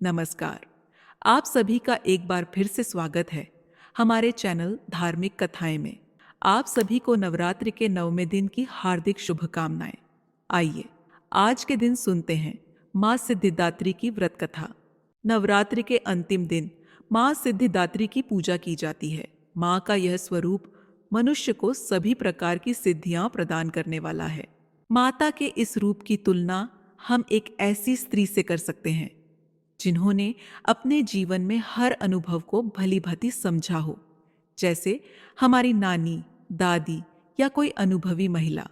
नमस्कार। आप सभी का एक बार फिर से स्वागत है हमारे चैनल धार्मिक कथाएं में। आप सभी को नवरात्रि के 9वें दिन की हार्दिक शुभकामनाएं। आइए आज के दिन सुनते हैं माँ सिद्धिदात्री की व्रत कथा। नवरात्रि के अंतिम दिन माँ सिद्धिदात्री की पूजा की जाती है। माँ का यह स्वरूप मनुष्य को सभी प्रकार की सिद्धियां प्रदान करने वाला है। माता के इस रूप की तुलना हम एक ऐसी स्त्री से कर सकते हैं जिन्होंने अपने जीवन में हर अनुभव को भली भांति समझा हो, जैसे हमारी नानी, दादी या कोई अनुभवी महिला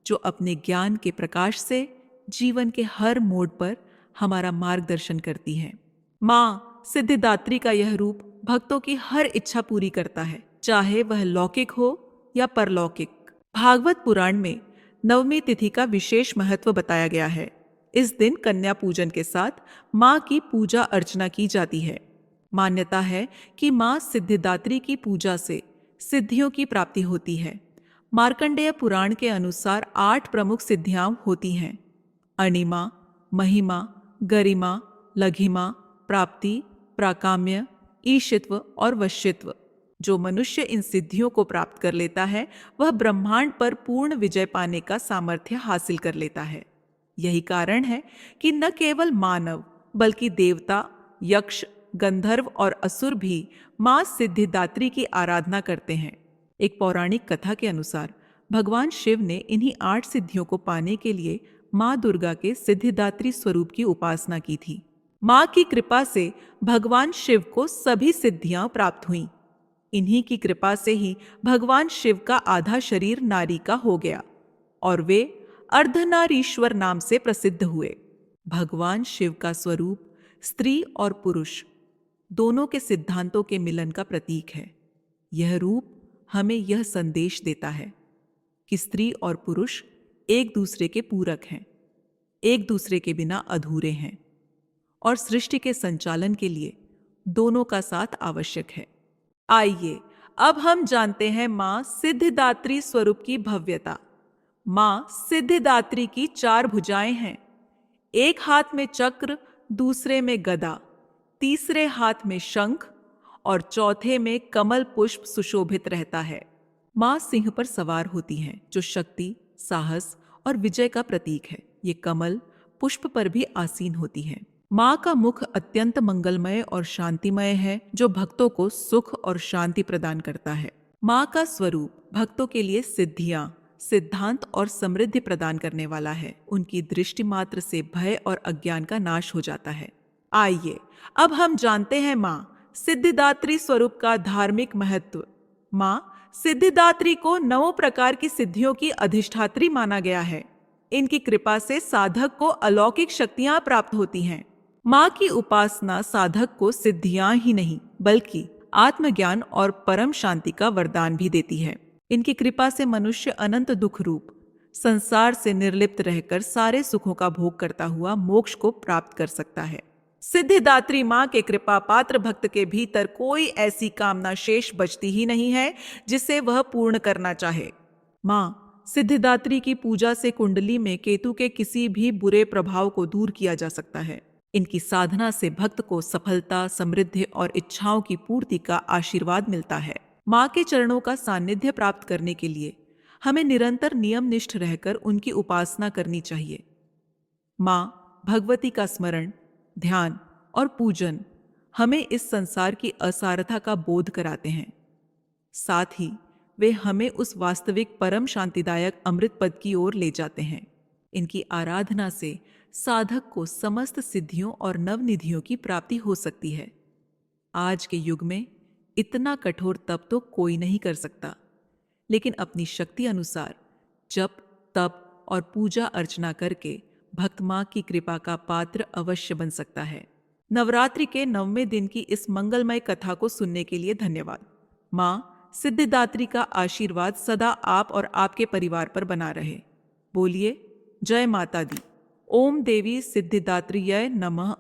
जो अपने ज्ञान के प्रकाश से जीवन के हर मोड़ पर हमारा मार्गदर्शन करती हैं। माँ सिद्धिदात्री का यह रूप भक्तों की हर इच्छा पूरी करता है, चाहे वह लौकिक हो या परलौकिक। भागवत पुराण में 9वीं तिथि का विशेष महत्व बताया गया है। इस दिन कन्या पूजन के साथ माँ की पूजा अर्चना की जाती है। मान्यता है कि माँ सिद्धिदात्री की पूजा से सिद्धियों की प्राप्ति होती है। मार्कंडेय पुराण के अनुसार 8 प्रमुख सिद्धियां होती हैं: अणिमा, महिमा, गरिमा, लघिमा, प्राप्ति, प्राकाम्य, ईशित्व और वश्यत्व। जो मनुष्य इन सिद्धियों को प्राप्त कर लेता है वह ब्रह्मांड पर पूर्ण विजय पाने का सामर्थ्य हासिल कर लेता है। यही कारण है कि न केवल मानव बल्कि देवता, यक्ष, गंधर्व और असुर भी माँ सिद्धिदात्री की आराधना करते हैं। एक पौराणिक कथा के अनुसार भगवान शिव ने इन्हीं 8 सिद्धियों को पाने के लिए माँ दुर्गा के सिद्धिदात्री स्वरूप की उपासना की थी। माँ की कृपा से भगवान शिव को सभी सिद्धियां प्राप्त हुईं। इन्हीं की कृपा से ही भगवान शिव का आधा शरीर नारी का हो गया और वे अर्धनारीश्वर नाम से प्रसिद्ध हुए। भगवान शिव का स्वरूप स्त्री और पुरुष दोनों के सिद्धांतों के मिलन का प्रतीक है। यह रूप हमें यह संदेश देता है कि स्त्री और पुरुष एक दूसरे के पूरक हैं, एक दूसरे के बिना अधूरे हैं और सृष्टि के संचालन के लिए दोनों का साथ आवश्यक है। आइए अब हम जानते हैं माँ सिद्धिदात्री स्वरूप की भव्यता। माँ सिद्धिदात्री की 4 भुजाएं हैं। एक हाथ में चक्र, दूसरे में गदा, तीसरे हाथ में शंख और चौथे में कमल पुष्प सुशोभित रहता है। माँ सिंह पर सवार होती हैं, जो शक्ति, साहस और विजय का प्रतीक है। ये कमल पुष्प पर भी आसीन होती हैं। माँ का मुख अत्यंत मंगलमय और शांतिमय है, जो भक्तों को सुख और शांति प्रदान करता है। माँ का स्वरूप भक्तों के लिए सिद्धियां, सिद्धांत और समृद्धि प्रदान करने वाला है। उनकी दृष्टि मात्र से भय और अज्ञान का नाश हो जाता है। आइए अब हम जानते हैं माँ सिद्धिदात्री स्वरूप का धार्मिक महत्व। माँ सिद्धिदात्री को 9 प्रकार की सिद्धियों की अधिष्ठात्री माना गया है। इनकी कृपा से साधक को अलौकिक शक्तियां प्राप्त होती हैं। माँ की उपासना साधक को सिद्धियां ही नहीं बल्कि आत्मज्ञान और परम शांति का वरदान भी देती है। इनकी कृपा से मनुष्य अनंत दुख रूप संसार से निर्लिप्त रहकर सारे सुखों का भोग करता हुआ मोक्ष को प्राप्त कर सकता है। सिद्धिदात्री माँ के कृपा पात्र भक्त के भीतर कोई ऐसी कामना शेष बचती ही नहीं है जिसे वह पूर्ण करना चाहे। माँ सिद्धिदात्री की पूजा से कुंडली में केतु के किसी भी बुरे प्रभाव को दूर किया जा सकता है। इनकी साधना से भक्त को सफलता, समृद्धि और इच्छाओं की पूर्ति का आशीर्वाद मिलता है। माँ के चरणों का सानिध्य प्राप्त करने के लिए हमें निरंतर नियमनिष्ठ रहकर उनकी उपासना करनी चाहिए। माँ भगवती का स्मरण, ध्यान और पूजन हमें इस संसार की असारता का बोध कराते हैं। साथ ही वे हमें उस वास्तविक परम शांतिदायक अमृत पद की ओर ले जाते हैं। इनकी आराधना से साधक को समस्त सिद्धियों और नवनिधियों की प्राप्ति हो सकती है। आज के युग में इतना कठोर तप तो कोई नहीं कर सकता, लेकिन अपनी शक्ति अनुसार जप, तप और पूजा अर्चना करके भक्त माँ की कृपा का पात्र अवश्य बन सकता है। नवरात्रि के 9वें दिन की इस मंगलमय कथा को सुनने के लिए धन्यवाद। माँ सिद्धिदात्री का आशीर्वाद सदा आप और आपके परिवार पर बना रहे। बोलिए जय माता दी। ओम देवी सिद्धिदात्रिय नमः।